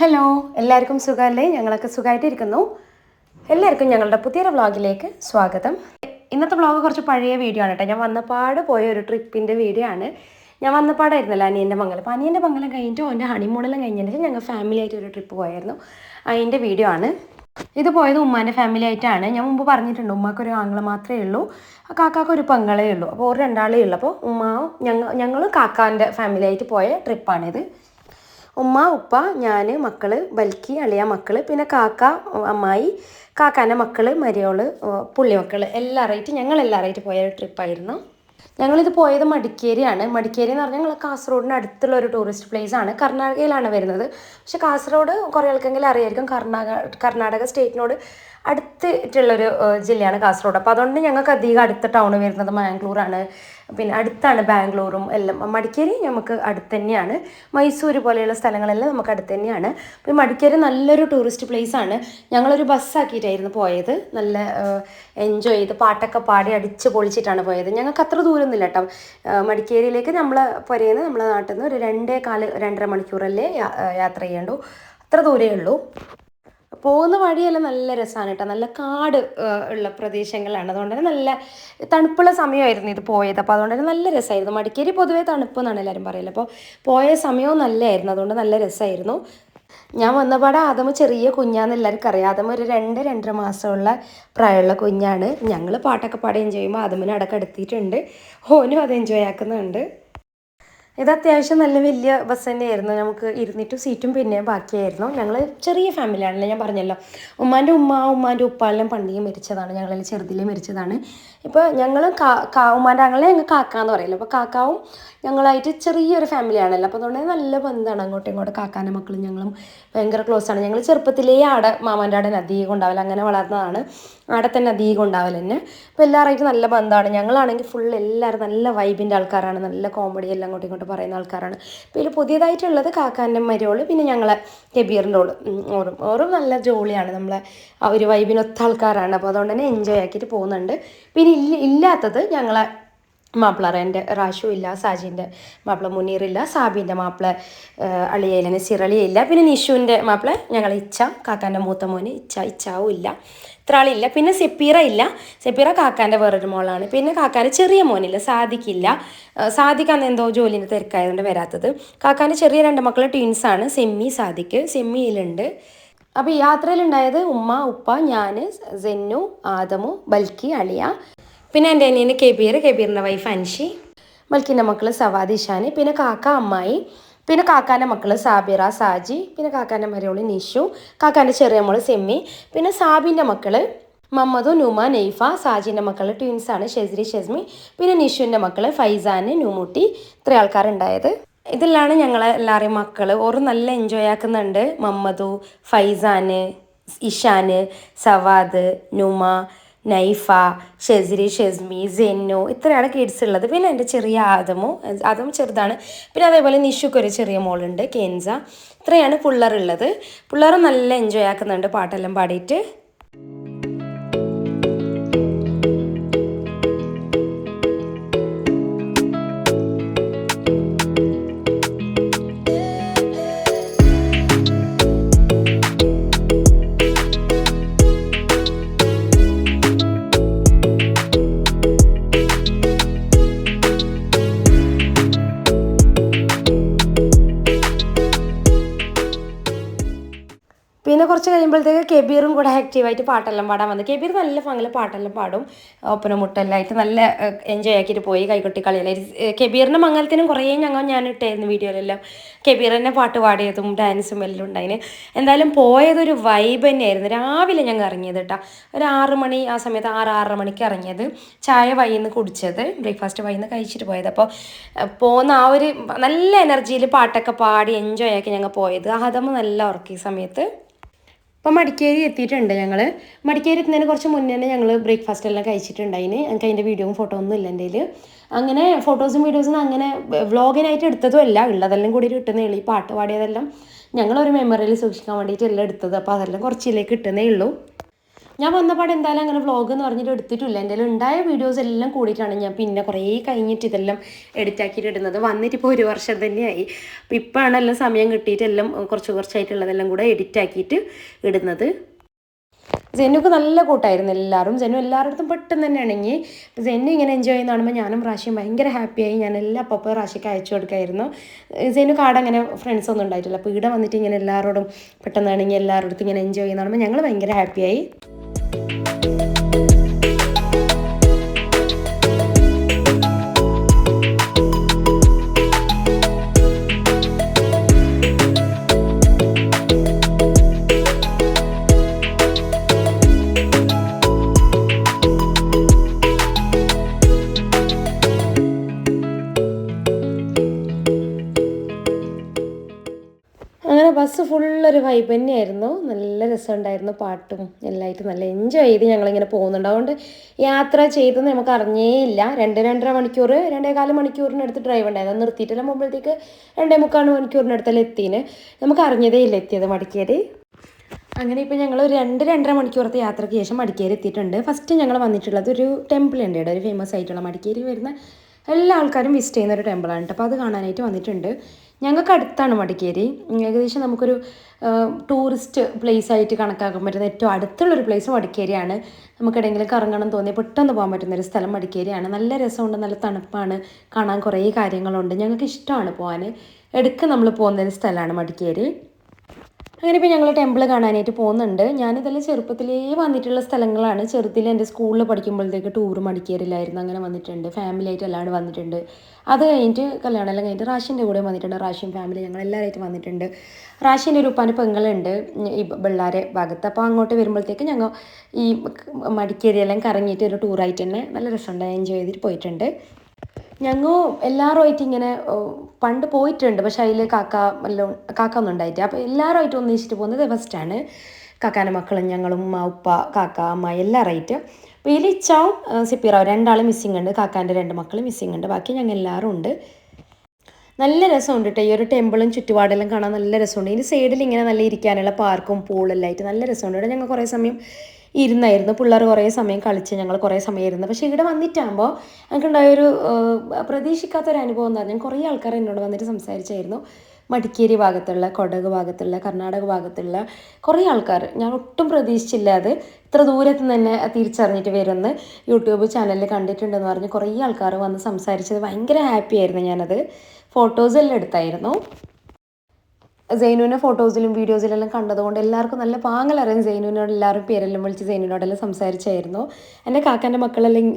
Hello, എല്ലാവർക്കും സുഖമല്ലേ? ഞങ്ങളൊക്കെ സുഖമായിട്ടിരിക്കുന്നു. എല്ലാവർക്കും ഞങ്ങളുടെ പുതിയൊരു വ്ളോഗിലേക്ക് സ്വാഗതം. ഇന്നത്തെ വ്ളോഗ് കുറച്ച് പഴയ വീഡിയോ ആണ് കേട്ടോ. ഞാൻ വന്നപാട് പോയ ഒരു ട്രിപ്പിൻ്റെ വീഡിയോ ആണ്. ഞാൻ വന്നപാടായിരുന്നല്ലോ അനിയൻ്റെ മംഗലം. അപ്പോൾ അനിയൻ്റെ മംഗലം കഴിഞ്ഞിട്ട് എൻ്റെ ഹണിമൂണെല്ലാം കഴിഞ്ഞതിന് ഞങ്ങൾ ഫാമിലി ആയിട്ട് ഒരു ട്രിപ്പ് പോയായിരുന്നു. അതിൻ്റെ വീഡിയോ ആണ് ഇത്. പോയത് ഉമ്മാൻ്റെ ഫാമിലി ആയിട്ടാണ്. ഞാൻ മുമ്പ് പറഞ്ഞിട്ടുണ്ട്, ഉമ്മാക്കൊരു ആങ്ങള മാത്രമേ ഉള്ളൂ, കാക്കാക്ക് ഒരു പെങ്ങളേ ഉള്ളൂ. അപ്പോൾ ഒരു രണ്ടാളേ ഉള്ളൂ. അപ്പോൾ ഉമ്മാവും ഞങ്ങൾ കാക്കാൻ്റെ ഫാമിലി ആയിട്ട് പോയ ട്രിപ്പാണിത്. ഉമ്മ, ഉപ്പ, ഞാൻ, മക്കൾ, ബൽക്കി, അളിയ മക്കൾ, പിന്നെ കാക്ക, അമ്മായി, കാക്കാൻ്റെ മക്കൾ, മരിയോള്, പുള്ളി മക്കൾ എല്ലാവരായിട്ട് ഞങ്ങളെല്ലാവരായിട്ട് പോയ ഒരു ട്രിപ്പായിരുന്നു. ഞങ്ങളിത് പോയത് മടിക്കേരിയാണ്. മടിക്കേരി എന്ന് പറഞ്ഞാൽ ഞങ്ങൾ കാസർഗോഡിന് അടുത്തുള്ള ഒരു ടൂറിസ്റ്റ് പ്ലേസ് ആണ്. കർണാടകയിലാണ് വരുന്നത്. പക്ഷേ കാസർഗോഡ് കുറേ ആൾക്കെങ്കിലും അറിയായിരിക്കും. കർണാടക സ്റ്റേറ്റിനോട് അടുത്തിട്ടുള്ളൊരു ജില്ലയാണ് കാസർഗോഡ്. അപ്പോൾ അതുകൊണ്ട് ഞങ്ങൾക്ക് അധികം അടുത്ത ടൗൺ വരുന്നത് മാംഗ്ലൂരാണ്. പിന്നെ അടുത്താണ് ബാംഗ്ലൂരും എല്ലാം. മടിക്കേരി നമുക്ക് അടുത്ത് തന്നെയാണ്. മൈസൂർ പോലെയുള്ള സ്ഥലങ്ങളെല്ലാം നമുക്ക് അടുത്ത് തന്നെയാണ്. അപ്പോൾ മടിക്കേരി നല്ലൊരു ടൂറിസ്റ്റ് പ്ലേസ് ആണ്. ഞങ്ങളൊരു ബസ്സാക്കിയിട്ടായിരുന്നു പോയത്. നല്ല എൻജോയ് ചെയ്ത് പാട്ടൊക്കെ പാടി അടിച്ച് പൊളിച്ചിട്ടാണ് പോയത്. ഞങ്ങൾക്ക് അത്ര ദൂരമൊന്നുമില്ല കേട്ടോ. മടിക്കേരിയിലേക്ക് പുരയിൽ നിന്ന് നമ്മളെ നാട്ടിൽ നിന്ന് ഒരു 2-2.5 മണിക്കൂറല്ലേ യാത്ര ചെയ്യേണ്ടൂ. അത്ര ദൂരമേ ഉള്ളൂ. പോകുന്ന വഴിയെല്ലാം നല്ല രസമാണ് കേട്ടോ. നല്ല കാട് ഉള്ള പ്രദേശങ്ങളാണ്. അതുകൊണ്ട് തന്നെ നല്ല തണുപ്പുള്ള സമയമായിരുന്നു ഇത് പോയത്. അപ്പോൾ അതുകൊണ്ട് തന്നെ നല്ല രസമായിരുന്നു. മടിക്കേരി പൊതുവേ തണുപ്പ് എന്നാണ് എല്ലാവരും പറയല്. അപ്പോൾ പോയ സമയവും നല്ലതായിരുന്നു. അതുകൊണ്ട് നല്ല രസമായിരുന്നു. ഞാൻ വന്നപാടെ ആദമ ചെറിയ കുഞ്ഞാന്ന് എല്ലാവർക്കും അറിയാം. ആദമ ഒരു 2-2.5 മാസമുള്ള പ്രായമുള്ള കുഞ്ഞാണ്. ഞങ്ങൾ പാട്ടൊക്കെ പാടി എൻജോയ് ചെയ്യുമ്പോൾ ആദമിനെ അടക്കം ഓനും അത് എൻജോയ് ആക്കുന്നുണ്ട്. ഇത് അത്യാവശ്യം നല്ല വലിയ ബസ് തന്നെയായിരുന്നു. നമുക്ക് ഇരുന്നിട്ടും സീറ്റും പിന്നെ ബാക്കിയായിരുന്നു. ഞങ്ങൾ ചെറിയ ഫാമിലിയാണല്ലോ, ഞാൻ പറഞ്ഞല്ലോ. ഉമ്മാൻ്റെ ഉപ്പ എല്ലാം പണ്ടിಗೆ മരിച്ചതാണ്. ഞങ്ങളെല്ലാം ചെറുതിലേ മരിച്ചതാണ്. ഇപ്പോൾ ഞങ്ങൾ ഉമ്മാൻ്റെ ആങ്ങളെ ഞങ്ങൾ കാക്കാന്ന് പറയില്ല. അപ്പോൾ കാക്കാവും ഞങ്ങളായിട്ട് ചെറിയൊരു ഫാമിലിയാണല്ലോ. അപ്പോൾ അതുകൊണ്ട് നല്ല ബന്ധമാണ്. അങ്ങോട്ടും ഇങ്ങോട്ടും കാക്കാൻ്റെ മക്കളും ഞങ്ങളും ഭയങ്കര ക്ലോസ് ആണ്. ഞങ്ങൾ ചെറുപ്പത്തിലേ മാമാൻ്റെ ആടെ അധികം ഉണ്ടാവില്ല, അങ്ങനെ വളർന്നതാണ്. ആടെ തന്നെ അധികം ഉണ്ടാവില്ല തന്നെ. അപ്പോൾ എല്ലാവരായിട്ട് നല്ല ബന്ധമാണ്. ഞങ്ങളാണെങ്കിൽ ഫുൾ എല്ലാവരും നല്ല വൈബിൻ്റെ ആൾക്കാരാണ്. നല്ല കോമഡി എല്ലാം അങ്ങോട്ടും ഇങ്ങോട്ടും പറയുന്ന ആൾക്കാരാണ്. അപ്പോൾ ഇതിൽ പുതിയതായിട്ടുള്ളത് കാക്കാൻ്റെ മരിയോള്, പിന്നെ ഞങ്ങളെ കെബീറിൻ്റെ ഓള്. ഓറും നല്ല ജോളിയാണ്. നമ്മളെ ആ ഒരു വൈബിനൊത്ത ആൾക്കാരാണ്. അപ്പോൾ അതുകൊണ്ട് തന്നെ എൻജോയ് ആക്കിയിട്ട് പോകുന്നുണ്ട്. പിന്നെ ഇല്ലാത്തത് ഞങ്ങളെ മാപ്പിള എൻ്റെ റാഷു ഇല്ല, സാജിൻ്റെ മാപ്പിള മുനീറില്ല, സാബിൻ്റെ മാപ്പിള അളിയയില്ല, നസീറളിയില്ല, പിന്നെ നിഷുവിൻ്റെ മാപ്പിള ഞങ്ങൾ കാക്കാൻ്റെ മൂത്ത മോന് ഇച്ചാവും ഇല്ല. ഇത്ര ആളില്ല. പിന്നെ സെപ്പീറ ഇല്ല. സെപ്പീറ കാക്കാൻ്റെ വേറൊരു മോളാണ്. പിന്നെ കാക്കാൻ്റെ ചെറിയ മോനില്ല, സാദിക്കില്ല. സാദിക്കാന്ന് എന്തോ ജോലിൻ്റെ തിരക്കായതുകൊണ്ട് വരാത്തത്. കാക്കാൻ്റെ ചെറിയ 2 മക്കൾ ട്വിൻസാണ്, സെമ്മി, സാദിക്ക്. സെമ്മിയിലുണ്ട്. അപ്പോൾ ഈ യാത്രയിലുണ്ടായത് ഉമ്മ, ഉപ്പ, ഞാൻ, സെന്നു, ആദമു, ബൽക്കി, അളിയ, പിന്നെ എൻ്റെ അനിയന് കെബീറിൻ്റെ വൈഫ് അൻഷി, ബൽക്കിൻ്റെ മക്കൾ സവാദ്, ഇഷാന്, പിന്നെ കാക്ക, അമ്മായി, പിന്നെ കാക്കാൻ്റെ മക്കൾ സാബിറ, സാജി, പിന്നെ കാക്കാൻ്റെ മരിയോള് നിഷു, കാക്കാൻ്റെ ചെറിയ മോള് സെമ്മി, പിന്നെ സാബിൻ്റെ മക്കൾ മമ്മദു, നുമ, നെയ്ഫ, സാജിൻ്റെ മക്കൾ ട്വിൻസാണ് ഷെസ്രി, ഷെസ്മി, പിന്നെ നിഷുവിൻ്റെ മക്കൾ ഫൈസാന്, നുമുട്ടി. ഇത്ര ആൾക്കാരുണ്ടായത്. ഇതിലാണ് ഞങ്ങളെ എല്ലാവരെയും മക്കൾ. ഓർ നല്ല എൻജോയ് ആക്കുന്നുണ്ട്. മമ്മദു, ഫൈസാന്, ഇഷാന്, സവാദ്, നുമ, നൈഫ, ഷെസ്രി, ഷെസ്മി, സെന്നു, ഇത്രയാണ് കിഡ്സ് ഉള്ളത്. പിന്നെ എൻ്റെ ചെറിയ ആദമും ചെറുതാണ്. പിന്നെ അതേപോലെ നിഷുക്കൊരു ചെറിയ മോളുണ്ട്, കെൻസ. ഇത്രയാണ് പിള്ളേരുള്ളത്. പിള്ളേർ നല്ല എൻജോയ് ആക്കുന്നുണ്ട് പാട്ടെല്ലാം പാടിയിട്ട്. പിന്നെ കുറച്ച് കഴിയുമ്പോഴത്തേക്ക് കെബീറും കൂടെ ആക്റ്റീവായിട്ട് പാട്ടെല്ലാം പാടാൻ വന്നു. കെബീർ നല്ല ഭംഗിയിൽ പാട്ടെല്ലാം പാടും. ഒപ്പന മുട്ടെല്ലാം ആയിട്ട് നല്ല എൻജോയ് ആക്കിയിട്ട് പോയി. കൈകൊട്ടി കളിയെല്ലാം. കെബീറിൻ്റെ മംഗലത്തിനും കുറേ ഞാൻ ഇട്ടായിരുന്നു വീഡിയോയിലെല്ലാം. കെബീർ തന്നെ പാട്ട് പാടിയതും ഡാൻസും എല്ലാം ഉണ്ടായിന്. എന്തായാലും പോയതൊരു വൈബ് തന്നെയായിരുന്നു. രാവിലെ ഞങ്ങൾ ഇറങ്ങിയത് കേട്ടോ. ഒരു 6 മണി ആ സമയത്ത്, 6-6:30 മണിക്ക് ഇറങ്ങിയത്. ചായ വൈകുന്നു കുടിച്ചത്, ബ്രേക്ക്ഫാസ്റ്റ് വൈകുന്നു കഴിച്ചിട്ട് പോയത്. അപ്പോൾ പോകുന്ന ആ ഒരു നല്ല എനർജിയിൽ പാട്ടൊക്കെ പാടി എൻജോയ് ആക്കി ഞങ്ങൾ പോയത്. ആദമ നല്ല ഉറക്കി സമയത്ത്. അപ്പം മടിക്കേരി എത്തിയിട്ടുണ്ട് ഞങ്ങൾ. മടിക്കേരി എത്തുന്നതിന് കുറച്ച് മുന്നേ തന്നെ ഞങ്ങൾ ബ്രേക്ക്ഫാസ്റ്റ് എല്ലാം കഴിച്ചിട്ടുണ്ടായിന്. എനിക്ക് അതിൻ്റെ വീഡിയോയും ഫോട്ടോ ഒന്നും ഇല്ല എൻ്റെ കയ്യിൽ. അങ്ങനെ ഫോട്ടോസും വീഡിയോസും അങ്ങനെ വ്ളോഗിനായിട്ട് എടുത്തതും അല്ല, ഉള്ളതെല്ലാം കൂടി കിട്ടുന്നേ ഉള്ളൂ. ഈ പാട്ട് പാടിയതെല്ലാം ഞങ്ങളൊരു മെമ്മറിയിൽ സൂക്ഷിക്കാൻ വേണ്ടിയിട്ട് എല്ലാം എടുത്തത്. അപ്പോൾ അതെല്ലാം കുറച്ചിലേക്ക് കിട്ടുന്നേ ഉള്ളൂ. ഞാൻ വന്നപാട് എന്തായാലും അങ്ങനെ വ്ളോഗ് എന്ന് പറഞ്ഞിട്ട് എടുത്തിട്ടില്ല. എൻ്റെ ഉണ്ടായ വീഡിയോസ് എല്ലാം കൂടിയിട്ടാണ് ഞാൻ പിന്നെ കുറേ കഴിഞ്ഞിട്ട് ഇതെല്ലാം എഡിറ്റ് ആക്കിയിട്ട് ഇടുന്നത്. വന്നിട്ട് ഇപ്പോൾ 1 വർഷം തന്നെയായി. അപ്പോൾ ഇപ്പോഴാണ് എല്ലാം സമയം കിട്ടിയിട്ട് എല്ലാം കുറച്ചായിട്ടുള്ളതെല്ലാം കൂടെ എഡിറ്റ് ആക്കിയിട്ട് ഇടുന്നത്. ജെന്നുക്ക് നല്ല കൂട്ടായിരുന്നു എല്ലാവരും. ജെന്നു എല്ലാവരുടെ അടുത്തും പെട്ടെന്ന് തന്നെ ഇണങ്ങി. ജെന്നു ഇങ്ങനെ എൻജോയ് ചെയ്യുന്ന കാണുമ്പോൾ ഞാനും റാഷിയും ഭയങ്കര ഹാപ്പിയായി. ഞാൻ എല്ലാ അപ്പോൾ റാഷിക്ക് അയച്ചു കൊടുക്കായിരുന്നു. ജെന്നു കാട് അങ്ങനെ ഫ്രണ്ട്സ് ഒന്നും ഉണ്ടായിട്ടില്ല. അപ്പോൾ ഇവിടെ വന്നിട്ട് ഇങ്ങനെ എല്ലാവരോടും പെട്ടെന്ന് ഇണങ്ങി എല്ലാവരുടെ അടുത്തും ഇങ്ങനെ എൻജോയ് ചെയ്യുന്ന കാണുമ്പോൾ ഞങ്ങൾ ഭയങ്കര ഹാപ്പിയായി. അങ്ങനെ ബസ് ഫുള്ളൊരു വൈബ് തന്നെയായിരുന്നു. നല്ല രസമുണ്ടായിരുന്നു. പാട്ടും എല്ലായിട്ട് നല്ല എൻജോയ് ചെയ്ത് ഞങ്ങളിങ്ങനെ പോകുന്നുണ്ട്. അതുകൊണ്ട് യാത്ര ചെയ്തെന്ന് നമുക്ക് അറിഞ്ഞേയില്ല. 2-2.5 മണിക്കൂർ 2.25 മണിക്കൂറിനടുത്ത് ഡ്രൈവ് ഉണ്ടായിരുന്നു. നിർത്തിയിട്ടെല്ലാം പോകുമ്പോഴത്തേക്ക് 2.25 മണിക്കൂറിനടുത്തെല്ലാം എത്തിന്. നമുക്ക് അറിഞ്ഞതേ ഇല്ല എത്തിയത് മടിക്കേരി. അങ്ങനെ ഇപ്പോൾ ഞങ്ങൾ ഒരു 2-2.5 മണിക്കൂറത്തെ യാത്രയ്ക്ക് ശേഷം മടിക്കേരി എത്തിയിട്ടുണ്ട്. ഫസ്റ്റ് ഞങ്ങൾ വന്നിട്ടുള്ളത് ഒരു ടെമ്പിൾ ഉണ്ട് ഇവിടെ, ഒരു ഫേമസ് ആയിട്ടുള്ള മടിക്കേരി വരുന്ന എല്ലാ ആൾക്കാരും വിസിറ്റ് ചെയ്യുന്ന ഒരു ടെമ്പിളാണ് കേട്ടോ. അപ്പോൾ അത് കാണാനായിട്ട് വന്നിട്ടുണ്ട്. ഞങ്ങൾക്ക് അടുത്താണ് മടിക്കേരി. ഏകദേശം നമുക്കൊരു ടൂറിസ്റ്റ് പ്ലേസ് ആയിട്ട് കണക്കാക്കാൻ പറ്റുന്ന ഏറ്റവും അടുത്തുള്ളൊരു പ്ലേസ് മടിക്കേരിയാണ്. നമുക്കെവിടെയെങ്കിലും കറങ്ങണം തോന്നിയാൽ പെട്ടെന്ന് പോകാൻ പറ്റുന്നൊരു സ്ഥലം മടിക്കേരിയാണ്. നല്ല രസമുണ്ട്, നല്ല തണുപ്പാണ്, കാണാൻ കുറേ കാര്യങ്ങളുണ്ട്. ഞങ്ങൾക്ക് ഇഷ്ടമാണ് പോകാൻ. ഇടയ്ക്ക് നമ്മൾ പോകുന്നൊരു സ്ഥലമാണ് മടിക്കേരി. അങ്ങനെ ഇപ്പോൾ ഞങ്ങൾ ടെമ്പിൾ കാണാനായിട്ട് പോകുന്നുണ്ട്. ഞാനിതെല്ലാം ചെറുപ്പത്തിലേ വന്നിട്ടുള്ള സ്ഥലങ്ങളാണ്. ചെറുതിൽ എൻ്റെ സ്കൂളിൽ പഠിക്കുമ്പോഴത്തേക്ക് ടൂർ മടിക്കേരിയിലായിരുന്നു. അങ്ങനെ വന്നിട്ടുണ്ട്. ഫാമിലി ആയിട്ട് എല്ലാവരും വന്നിട്ടുണ്ട്. അത് കഴിഞ്ഞിട്ട് കല്യാണം എല്ലാം കഴിഞ്ഞിട്ട് റാഷിൻ്റെ കൂടെ വന്നിട്ടുണ്ട്. റാഷിയും ഫാമിലി ഞങ്ങൾ എല്ലാവരായിട്ട് വന്നിട്ടുണ്ട്. റാഷിൻ്റെ ഒരു ഉപ്പാൻ്റെ പെങ്ങളുണ്ട് ഈ ബെള്ളാരെ ഭാഗത്ത്. അപ്പോൾ അങ്ങോട്ട് വരുമ്പോഴത്തേക്ക് ഞങ്ങൾ ഈ മടിക്കേരിയെല്ലാം കറങ്ങിയിട്ട് ഒരു ടൂറായിട്ട് തന്നെ നല്ല രസമുണ്ട്, എൻജോയ് ചെയ്തിട്ട് പോയിട്ടുണ്ട്. ഞങ്ങൾ എല്ലാവരുമായിട്ട് ഇങ്ങനെ പണ്ട് പോയിട്ടുണ്ട്. പക്ഷെ അതിൽ കാക്ക ഒന്നും ഉണ്ടായിട്ട്, അപ്പോൾ എല്ലാവരുമായിട്ട് ഒന്നിച്ചിട്ട് പോകുന്നത് ഫസ്റ്റാണ്. കാക്കാൻ്റെ മക്കളും ഞങ്ങളും ഉമ്മ ഉപ്പ കാക്ക അമ്മ എല്ലാവരുമായിട്ട്. അപ്പോൾ ഇതിൽ ഇച്ചാവും സിപ്പിറാവും 2 ആൾ മിസ്സിങ് ഉണ്ട്. കാക്കാൻ്റെ 2 മക്കൾ മിസ്സിങ് ഉണ്ട്. ബാക്കി ഞങ്ങൾ എല്ലാവരും ഉണ്ട്. നല്ല രസമുണ്ട് കേട്ടോ. ഈ ഒരു ടെമ്പിളും ചുറ്റുപാടെല്ലാം കാണാൻ നല്ല രസമുണ്ട്. ഇതിന് സൈഡിൽ ഇങ്ങനെ നല്ല ഇരിക്കാനുള്ള പാർക്കും പൂളെല്ലാം ആയിട്ട് നല്ല രസമുണ്ട്. ഇവിടെ ഞങ്ങൾ കുറേ സമയം ഇരുന്നായിരുന്നു. പിള്ളേർ കുറേ സമയം കളിച്ച് ഞങ്ങൾ കുറേ സമയം ഇരുന്നു. പക്ഷേ ഇവിടെ വന്നിട്ടാകുമ്പോൾ ഞങ്ങൾക്കുണ്ടായൊരു പ്രതീക്ഷിക്കാത്തൊരു അനുഭവം എന്ന് പറഞ്ഞാൽ കുറേ ആൾക്കാർ എന്നോട് വന്നിട്ട് സംസാരിച്ചായിരുന്നു. മടിക്കേരി ഭാഗത്തുള്ള, കൊടക് ഭാഗത്തുള്ള, കർണാടക ഭാഗത്തുള്ള കുറേ ആൾക്കാർ, ഞാൻ ഒട്ടും പ്രതീക്ഷിച്ചില്ല അത് ഇത്ര ദൂരത്ത് നിന്ന് തന്നെ തിരിച്ചറിഞ്ഞിട്ട് വരുമെന്ന് യൂട്യൂബ് ചാനലിൽ കണ്ടിട്ടുണ്ടെന്ന് പറഞ്ഞ് കുറേ ആൾക്കാർ വന്ന് സംസാരിച്ചത് ഭയങ്കര ഹാപ്പി ആയിരുന്നു. ഞാനത് ഫോട്ടോസെല്ലാം എടുത്തായിരുന്നു. സൈനുവിനെ ഫോട്ടോസിലും വീഡിയോസിലെല്ലാം കണ്ടതുകൊണ്ട് എല്ലാവർക്കും നല്ല പാങ്ങലറിയാം. സൈനുവിനോട് എല്ലാവരും പേരെല്ലാം വിളിച്ച് സൈനുവിനോടെല്ലാം സംസാരിച്ചായിരുന്നു. എൻ്റെ കാക്കാൻ്റെ മക്കളെല്ലാം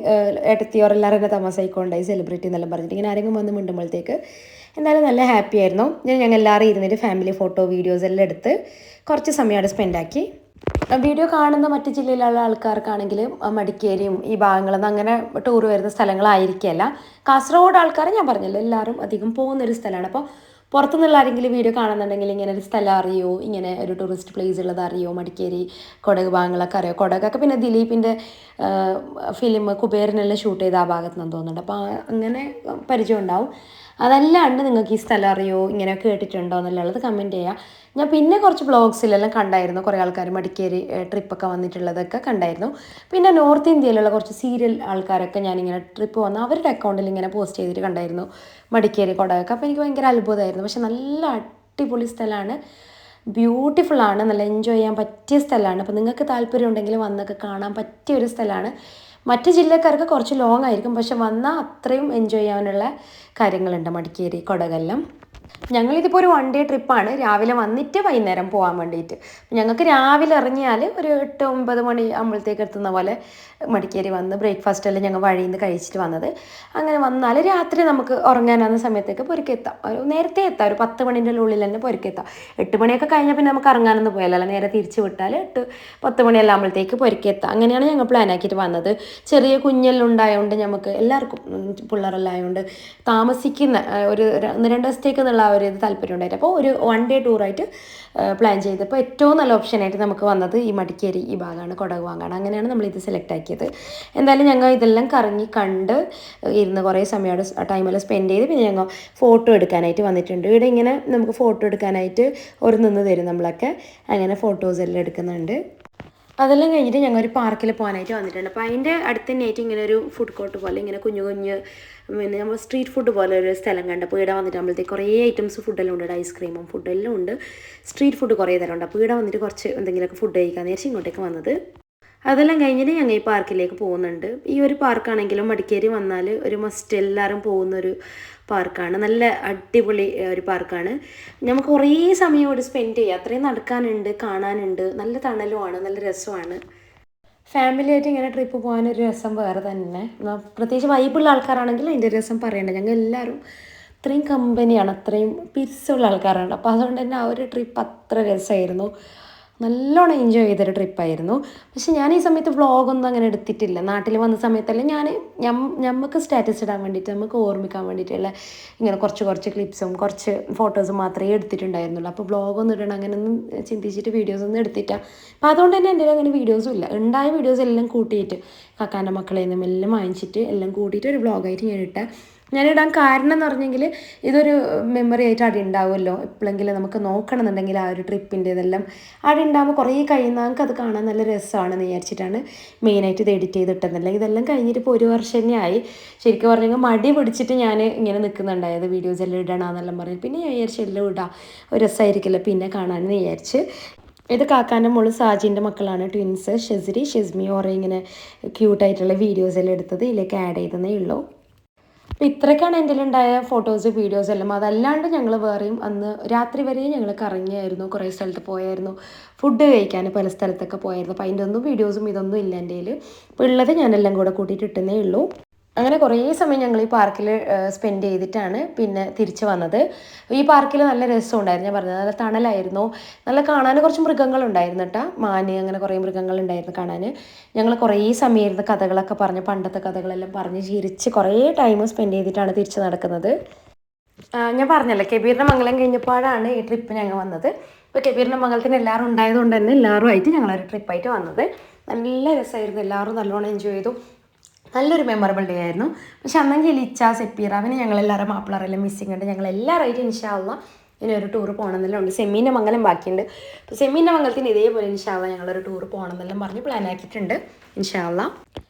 ഏട്ടത്തിയോർ എല്ലാവരും എന്നെ തമാശായിക്കൊണ്ടായി സെലിബ്രിറ്റി എന്നെല്ലാം പറഞ്ഞിട്ട് ഇങ്ങനെ ആരെങ്കിലും വന്ന് മിണ്ടുമ്പോഴത്തേക്ക് എന്തായാലും നല്ല ഹാപ്പി ആയിരുന്നു. ഞങ്ങൾ എല്ലാവരും ഇരുന്നിട്ട് ഫാമിലി ഫോട്ടോ വീഡിയോസ് എല്ലാം എടുത്ത് കുറച്ച് സമയം അവിടെ സ്പെൻഡാക്കി. വീഡിയോ കാണുന്ന മറ്റ് ജില്ലയിലുള്ള ആൾക്കാർക്കാണെങ്കിൽ മടിക്കേരിയും ഈ ഭാഗങ്ങളൊന്നും അങ്ങനെ ടൂർ വരുന്ന സ്ഥലങ്ങളായിരിക്കില്ല. കാസർഗോഡ് ആൾക്കാർ ഞാൻ പറഞ്ഞല്ലോ എല്ലാവരും അധികം പോകുന്നൊരു സ്ഥലമാണ്. അപ്പോൾ പുറത്തുനിന്നുള്ള ആരെങ്കിലും വീഡിയോ കാണുന്നുണ്ടെങ്കിൽ ഇങ്ങനെ ഒരു സ്ഥലം അറിയോ, ഇങ്ങനെ ഒരു ടൂറിസ്റ്റ് പ്ലേസ് ഉള്ളത് അറിയോ, മടിക്കേരി കൊടക് ഭാഗങ്ങളൊക്കെ അറിയോ. കൊടകൊക്കെ പിന്നെ ദിലീപിൻ്റെ ഫിലിം കുബേരനെല്ലാം ഷൂട്ട് ചെയ്ത ആ ഭാഗത്ത് നിന്ന് തോന്നുന്നുണ്ട്. അപ്പോൾ അങ്ങനെ പരിചയം ഉണ്ടാവും. അതല്ലാണ്ട് നിങ്ങൾക്ക് ഈ സ്ഥലം അറിയോ, ഇങ്ങനെ കേട്ടിട്ടുണ്ടോ എന്നുള്ളത് കമൻറ്റ് ചെയ്യുക. ഞാൻ പിന്നെ കുറച്ച് വ്ളോഗ്സിലെല്ലാം കണ്ടായിരുന്നു കുറേ ആൾക്കാർ മടിക്കേരി ട്രിപ്പൊക്കെ വന്നിട്ടുള്ളതൊക്കെ കണ്ടായിരുന്നു. പിന്നെ നോർത്ത് ഇന്ത്യയിലുള്ള കുറച്ച് സീരിയൽ ആൾക്കാരൊക്കെ ഞാനിങ്ങനെ ട്രിപ്പ് വന്ന് അവരുടെ അക്കൗണ്ടിൽ ഇങ്ങനെ പോസ്റ്റ് ചെയ്തിട്ട് കണ്ടായിരുന്നു മടിക്കേരി കൊടകൊക്കെ. അപ്പോൾ എനിക്ക് ഭയങ്കര അത്ഭുതമായിരുന്നു. പക്ഷെ നല്ല അടിപൊളി സ്ഥലമാണ്, ബ്യൂട്ടിഫുള്ളാണ്, നല്ല എൻജോയ് ചെയ്യാൻ പറ്റിയ സ്ഥലമാണ്. അപ്പോൾ നിങ്ങൾക്ക് താല്പര്യം ഉണ്ടെങ്കിൽ വന്നൊക്കെ കാണാൻ പറ്റിയ ഒരു സ്ഥലമാണ്. മറ്റ് ജില്ലക്കാർക്ക് കുറച്ച് ലോങ് ആയിരിക്കും, പക്ഷെ വന്നാൽ അത്രയും എൻജോയ് ചെയ്യാനുള്ള കാര്യങ്ങളുണ്ട് മടിക്കേരി കൊടകെല്ലാം. ഞങ്ങളിതിപ്പോൾ ഒരു 1 ഡേ ട്രിപ്പാണ്. രാവിലെ വന്നിട്ട് വൈകുന്നേരം പോകാൻ വേണ്ടിയിട്ട്. ഞങ്ങൾക്ക് രാവിലെ ഇറങ്ങിയാൽ ഒരു 8-9 മണി ആകുമ്പോഴത്തേക്ക് എത്തുന്ന പോലെ മടിക്കേരി വന്ന് ബ്രേക്ക്ഫാസ്റ്റ് എല്ലാം ഞങ്ങൾ വഴിയിൽ നിന്ന് കഴിച്ചിട്ട് വന്നത്. അങ്ങനെ വന്നാൽ രാത്രി നമുക്ക് ഉറങ്ങാനാകുന്ന സമയത്തേക്ക് പൊരുക്കെത്താം. ഒരു നേരത്തെ എത്താം, ഒരു 10 മണിൻ്റെ ഉള്ളിൽ തന്നെ പൊരുക്കെത്താം. 8 മണിയൊക്കെ കഴിഞ്ഞാൽ പിന്നെ നമുക്ക് ഇറങ്ങാനൊന്നും പോയാലല്ല, നേരെ തിരിച്ച് വിട്ടാൽ 8-10 മണിയെല്ലാം ആകുമ്പോഴത്തേക്ക് പൊരുക്കെത്താം. അങ്ങനെയാണ് ഞങ്ങൾ പ്ലാൻ ആക്കിയിട്ട് വന്നത്. ചെറിയ കുഞ്ഞെല്ലാം ഉണ്ടായതുകൊണ്ട് നമുക്ക് എല്ലാവർക്കും പിള്ളേരെല്ലാം ആയതുകൊണ്ട് താമസിക്കുന്ന ഒരു 1-2 ദിവസത്തേക്ക് എന്നുള്ള ഒരു ഇത് താല്പര്യം ഉണ്ടായിട്ട് അപ്പോൾ ഒരു 1 ഡേ ടൂറായിട്ട് പ്ലാൻ ചെയ്തപ്പോൾ ഏറ്റവും നല്ല ഓപ്ഷനായിട്ട് നമുക്ക് വന്നത് ഈ മടിക്കേരി ഈ ഭാഗമാണ്, കൊടക് ഭാഗമാണ്. അങ്ങനെയാണ് നമ്മളിത് സെലക്ട് ആക്കിയത്. എന്തായാലും ഞങ്ങൾ ഇതെല്ലാം കറങ്ങി കണ്ട് ഇരുന്ന് കുറേ സമയം അവിടെ ടൈമെല്ലാം സ്പെൻഡ് ചെയ്ത് പിന്നെ ഞങ്ങൾ ഫോട്ടോ എടുക്കാനായിട്ട് വന്നിട്ടുണ്ട്. ഇവിടെ ഇങ്ങനെ നമുക്ക് ഫോട്ടോ എടുക്കാനായിട്ട് ഒരു നിന്ന് തരും നമ്മളൊക്കെ. അങ്ങനെ ഫോട്ടോസ് എല്ലാം എടുക്കുന്നുണ്ട്. അതെല്ലാം കഴിഞ്ഞിട്ട് ഞങ്ങൾ ഒരു പാർക്കിൽ പോകാനായിട്ട് വന്നിട്ടുണ്ട്. അപ്പോൾ അതിൻ്റെ അടുത്ത് തന്നെയായിട്ട് ഇങ്ങനെ ഒരു ഫുഡ് കോർട്ട് പോലെ ഇങ്ങനെ കുഞ്ഞു കുഞ്ഞ് പിന്നെ നമ്മൾ സ്ട്രീറ്റ് ഫുഡ് പോലെ ഒരു സ്ഥലം കണ്ടപ്പോൾ ഇവിടെ വന്നിട്ട് നമ്മളത്തേക്ക് കുറേ ഐറ്റംസ് ഫുഡെല്ലാം ഉണ്ട്. ഐസ്ക്രീമും ഫുഡെല്ലാം ഉണ്ട്. സ്ട്രീറ്റ് ഫുഡ് കുറേ തരം ഉണ്ട്. അപ്പോൾ ഇവിടെ വന്നിട്ട് കുറച്ച് എന്തെങ്കിലുമൊക്കെ ഫുഡ് കഴിക്കാമെന്ന് വിചാരിച്ച് ഇങ്ങോട്ടേക്ക് വന്നത്. അതെല്ലാം കഴിഞ്ഞിട്ട് ഞങ്ങൾ ഈ പാർക്കിലേക്ക് പോകുന്നുണ്ട്. ഈ ഒരു പാർക്കാണെങ്കിലും മടിക്കേരി വന്നാൽ ഒരു മസ്റ്റ് എല്ലാവരും പോകുന്നൊരു പാർക്കാണ്. നല്ല അടിപൊളി ഒരു പാർക്കാണ്. നമുക്ക് കുറേ സമയം ഇവിടെ സ്പെൻഡ് ചെയ്യുക. അത്രയും നടക്കാനുണ്ട്, കാണാനുണ്ട്, നല്ല തണലുമാണ്, നല്ല രസമാണ്. ഫാമിലിയായിട്ട് ഇങ്ങനെ ട്രിപ്പ് പോകാനൊരു രസം വേറെ തന്നെ. പ്രത്യേകിച്ച് വൈബുള്ള ആൾക്കാരാണെങ്കിൽ അതിൻ്റെ രസം പറയണ്ട. ഞങ്ങൾ എല്ലാവരും അത്രയും കമ്പനിയാണ്, അത്രയും പിരിസുള്ള ആൾക്കാരാണ്. അപ്പോൾ അതുകൊണ്ട് തന്നെ ആ ഒരു ട്രിപ്പ് അത്ര രസമായിരുന്നു. നല്ലോണം എൻജോയ് ചെയ്തൊരു ട്രിപ്പായിരുന്നു. പക്ഷെ ഞാൻ ഈ സമയത്ത് വ്ളോഗൊന്നും അങ്ങനെ എടുത്തിട്ടില്ല. നാട്ടിൽ വന്ന സമയത്തെല്ലാം നമുക്ക് സ്റ്റാറ്റസ് ഇടാൻ വേണ്ടിയിട്ട്, നമുക്ക് ഓർമ്മിക്കാൻ വേണ്ടിയിട്ടുള്ള ഇങ്ങനെ കുറച്ച് ക്ലിപ്സും കുറച്ച് ഫോട്ടോസും മാത്രമേ എടുത്തിട്ടുണ്ടായിരുന്നുള്ളൂ. അപ്പോൾ വ്ളോഗൊന്നും ഇടണം അങ്ങനെയൊന്നും ചിന്തിച്ചിട്ട് വീഡിയോസൊന്നും എടുത്തില്ല. അപ്പോൾ അതുകൊണ്ട് തന്നെ എൻ്റെ അങ്ങനെ വീഡിയോസും ഇല്ല. ഉണ്ടായ വീഡിയോസ് എല്ലാം കൂട്ടിയിട്ട് കാക്കാൻ്റെ മക്കളെ നിന്നും എല്ലാം വാങ്ങിച്ചിട്ട് എല്ലാം കൂട്ടിയിട്ട് ഒരു വ്ളോഗായിട്ട് ഞാനിടാൻ കാരണം എന്ന് പറഞ്ഞെങ്കിൽ ഇതൊരു മെമ്മറി ആയിട്ട് അവിടെ ഉണ്ടാവുമല്ലോ. എപ്പോഴെങ്കിലും നമുക്ക് നോക്കണമെന്നുണ്ടെങ്കിൽ ആ ഒരു ട്രിപ്പിൻ്റെ ഇതെല്ലാം അവിടെ ഉണ്ടാകുമ്പോൾ കുറേ കഴിയുന്ന നമുക്ക് അത് കാണാൻ നല്ല രസമാണെന്ന് വിചാരിച്ചിട്ടാണ് മെയിനായിട്ട് ഇത് എഡിറ്റ് ചെയ്തിട്ടുണ്ടല്ലോ. ഇതെല്ലാം കഴിഞ്ഞിട്ട് ഇപ്പോൾ 1 വർഷം തന്നെ ആയി. ശരിക്കും പറഞ്ഞെങ്കിൽ മടി പിടിച്ചിട്ട് ഞാൻ ഇങ്ങനെ നിൽക്കുന്നുണ്ടായത് വീഡിയോസ് എല്ലാം ഇടണമെന്നെല്ലാം പറഞ്ഞു. പിന്നെ ഞാൻ വിചാരിച്ചു എല്ലാം ഇടാം, ഒരു രസമായിരിക്കില്ല പിന്നെ കാണാമെന്ന് വിചാരിച്ച്. ഇത് കാക്കാൻ്റെ മോള് സാജിൻ്റെ മക്കളാണ്, ട്വിൻസ് ഷെസിരി ഷെസ്മി. ഓരോ ഇങ്ങനെ ക്യൂട്ടായിട്ടുള്ള വീഡിയോസ് എല്ലാം എടുത്തത് ഇതിലേക്ക് ആഡ് ചെയ്തതേ ഉള്ളൂ. അപ്പോൾ ഇത്രയൊക്കെയാണ് എൻ്റെ ഉണ്ടായ ഫോട്ടോസ് വീഡിയോസ് എല്ലാം. അതല്ലാണ്ട് ഞങ്ങൾ വേറെയും അന്ന് രാത്രി വരെയും ഞങ്ങൾ കറങ്ങിയായിരുന്നു, കുറേ സ്ഥലത്ത് പോയായിരുന്നു, ഫുഡ് കഴിക്കാൻ പല സ്ഥലത്തൊക്കെ പോയായിരുന്നു. അപ്പോൾ അതിൻ്റെ ഒന്നും വീഡിയോസും ഇതൊന്നും ഇല്ല എൻ്റെ കയ്യിൽ. അപ്പോൾ ഉള്ളത് ഞാനെല്ലാം കൂടെ കൂട്ടിയിട്ട് ഇട്ടുന്നേ ഉള്ളൂ. അങ്ങനെ കുറേ സമയം ഞങ്ങൾ ഈ പാർക്കിൽ സ്പെൻഡ് ചെയ്തിട്ടാണ് പിന്നെ തിരിച്ച് വന്നത്. ഈ പാർക്കിൽ നല്ല രസമുണ്ടായിരുന്നു. ഞാൻ പറഞ്ഞത് നല്ല തണലായിരുന്നു, നല്ല കാണാൻ കുറച്ച് മൃഗങ്ങളുണ്ടായിരുന്നു കേട്ടോ. മാന് അങ്ങനെ കുറേ മൃഗങ്ങളുണ്ടായിരുന്നു കാണാൻ. ഞങ്ങൾ കുറേ സമയം ഇരുന്ന് കഥകളൊക്കെ പറഞ്ഞ് പണ്ടത്തെ കഥകളെല്ലാം പറഞ്ഞ് ചിരിച്ച് കുറേ ടൈം സ്പെൻഡ് ചെയ്തിട്ടാണ് തിരിച്ച് നടക്കുന്നത്. ഞാൻ പറഞ്ഞല്ലോ കെബീറിൻ്റെ മംഗലം കഴിഞ്ഞപ്പോഴാണ് ഈ ട്രിപ്പ് ഞങ്ങൾ വന്നത്. ഇപ്പോൾ കെബീറിൻ്റെ മംഗലത്തിന് എല്ലാവരും ഉണ്ടായതുകൊണ്ട് തന്നെ എല്ലാവരുമായിട്ട് ഞങ്ങളൊരു ട്രിപ്പായിട്ട് വന്നത്. നല്ല രസമായിരുന്നു, എല്ലാവരും നല്ലോണം എൻജോയ് ചെയ്തു. നല്ലൊരു മെമ്മറബിൾ ഡേ ആയിരുന്നു. പക്ഷെ അന്നെങ്കിൽ ലിച്ച സെപ്പീറ അവന് ഞങ്ങളെല്ലാവരും മാപ്പിളറെല്ലാം മിസ്സിങ് ഉണ്ട്. ഞങ്ങളെല്ലാവരായിട്ട് ഇൻഷാള്ള ഇനി ഒരു ടൂർ പോകണമെന്നെല്ലാം ഉണ്ട്. സെമീൻ്റെ മംഗലം ബാക്കിയുണ്ട്. അപ്പോൾ സെമീൻ്റെ മംഗലത്തിന് ഇതേപോലെ ഇൻഷാള്ള ഞങ്ങളൊരു ടൂർ പോകണമെന്നെല്ലാം പറഞ്ഞ് പ്ലാൻ ആക്കിയിട്ടുണ്ട് ഇൻഷാള്ള.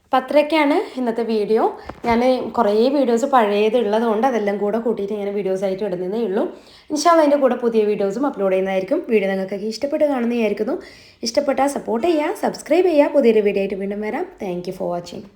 അപ്പോൾ അത്രയൊക്കെയാണ് ഇന്നത്തെ വീഡിയോ. ഞാൻ കുറേ വീഡിയോസ് പഴയതുള്ളത് കൊണ്ട് അതെല്ലാം കൂടെ കൂട്ടിയിട്ട് ഇങ്ങനെ വീഡിയോസായിട്ട് ഇടുന്നതേ ഉള്ളൂ. ഇൻഷാല്ല അതിൻ്റെ കൂടെ പുതിയ വീഡിയോസും അപ്ലോഡ് ചെയ്യുന്നതായിരിക്കും. വീഡിയോ നിങ്ങൾക്കൊക്കെ ഇഷ്ടപ്പെട്ട് കാണുന്നതായിരിക്കുന്നു. ഇഷ്ടപ്പെട്ടാൽ സപ്പോർട്ട് ചെയ്യുക, സബ്സ്ക്രൈബ് ചെയ്യുക. പുതിയൊരു വീഡിയോ ആയിട്ട് വീണ്ടും വരാം. Thank you for watching.